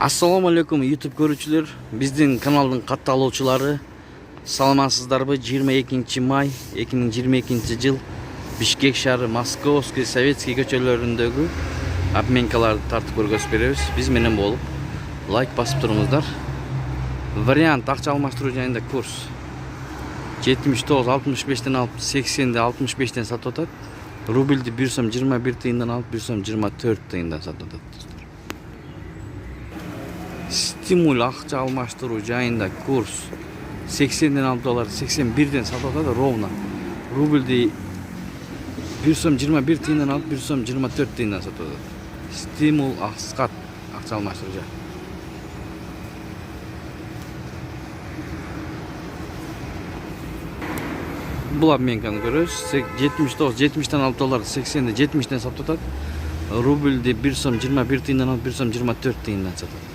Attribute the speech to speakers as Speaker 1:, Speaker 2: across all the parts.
Speaker 1: Assalamu alaikum YouTube көрүүчүлөр, биздин каналдын катталуучулары. Саламатсыздарбы? 22 май 2022 жыл Бишкек шаары Московский Советский көчөлөрүндөгү обменкаларды тартып көргөзүп беребиз. Биз менен болуп лайк басып туруңуздар. Вариант акча алмаштыруу жайында курс 79.65ден алып 80де 65ден сатып атат. Рубльди 1 сом 21 тыйындан алып 1 сом 24 тыйындан сатып атат. Стимул акча алмаштыруу жайында курс 80ден алып доллар 81ден сатып атат ровно. Рубльди 1 сом 21 тыйындан алып 1 сом 24 тыйындан сатып атат. Стимул акча алмаштыруу жай. Бул обменканы көрөбүз. 70ден алып доллар 80де 70ден сатып атат. Рубльди 1 сом 21 тыйындан алып 1 сом 24 тыйындан сатып атат.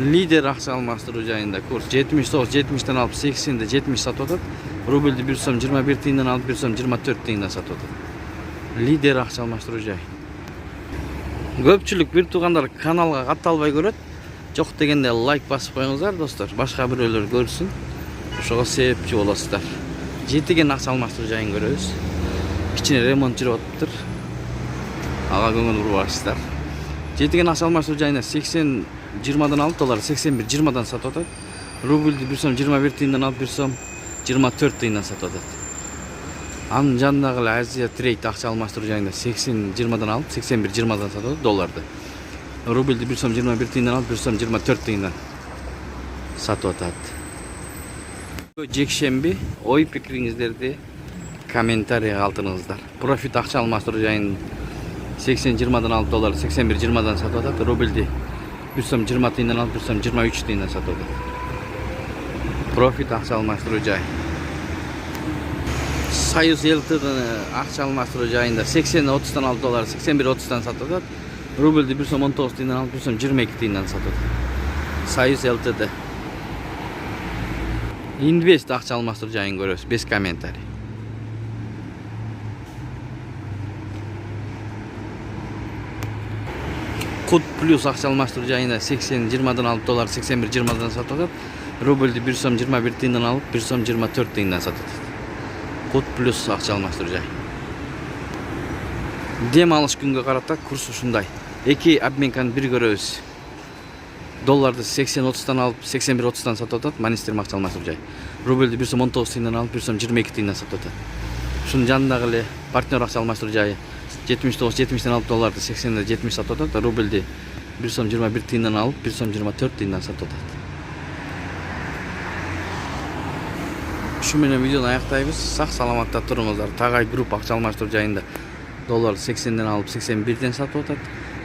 Speaker 1: Лидер акча алмаштыруу жайында курс 70ден алып 80де 70 сатып атат. Рубльди 1 сом 21 тыйындан алып 1 сом 24 тыйындан сатып атат. Лидер акча алмаштыруу жай. Көпчүлүк бир туугандар каналга катталбай көрөт. Жок дегенде лайк басып коюңуздар достор. Башка бирөөлөр көрсүн. Ошого себепчи болосуздар. Жетиген акча алмаштыруу жайын көрөбүз. Кичине ремонт жүрүп атыптыр. Ага көңүл бурбайсыздар. Жетиген акча алмаштыруу жайында 80 20дан алып доллар 81 20дан сатып атат. Рубльди 1 сом 21 тыйындан алып 1 сом 24 тыйындан сатып атат. Анын жанындагы Азия трейд акча алмаштыруу жайында 80 20дан алып 81 20дан сатып атат долларды. Рубльди 1 сом 21 тыйындан алып 1 сом 24 тыйындан сатып атат. Жекшемби ой пикириңиздерди комментарий калтырыңыздар. Профит акча алмаштыруу жайын 80 20дан алып доллар 81 20дан сатып атат. Рубльди 1 сом 20 тыйындан алып 1 сом 23 тыйындан сатып атат. Профит акча алмаштыруу жай. Союз Лтд'ны акча алмаштыруу жайында 80 30дан алып доллар 81 30дан сатып атат. Рубльди 1 сом 19 тыйындан алып 1 сом 22 тыйындан сатып атат. Союз Лтд. Инвест акча алмаштыруу жайын көрөбүз без комментарий. Код плюс акча алмаштыруу жайында 80 20дан алып доллар 81 20дан сатып атат. Рубльди 1 сом 21 тыйындан алып 1 сом 24 тыйындан сатып атат. Код плюс акча алмаштыруу жай. Дем алыш күнгө карата курс ушундай. Эки обменканы бир көрөбүз. Долларды 80 30дан алып 81 30дан сатып атат. Манистер акча алмаштыруу жай. Рубльди 1 сом 19 тыйындан алып 1 сом 22 тыйындан сатып атат. Ушунун жанындагы эле партнер акча алмаштыруу жайы 70ден алып долларды 80де 70 сатып атат. Рубльди 1 сом 21 тыйындан алып 1 сом 24 тыйындан сатып атат. Ушу менен видеону аяктайбыз. Сак саламатта туруңуздар. Тагай групп акча алмаштыруу жайында доллар 80ден алып 81ден сатып атат.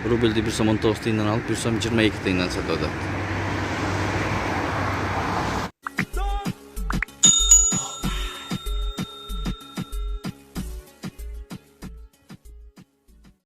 Speaker 1: Рубльди 1 сом 19 тыйындан алып 1 сом 22 тыйындан сатып атат.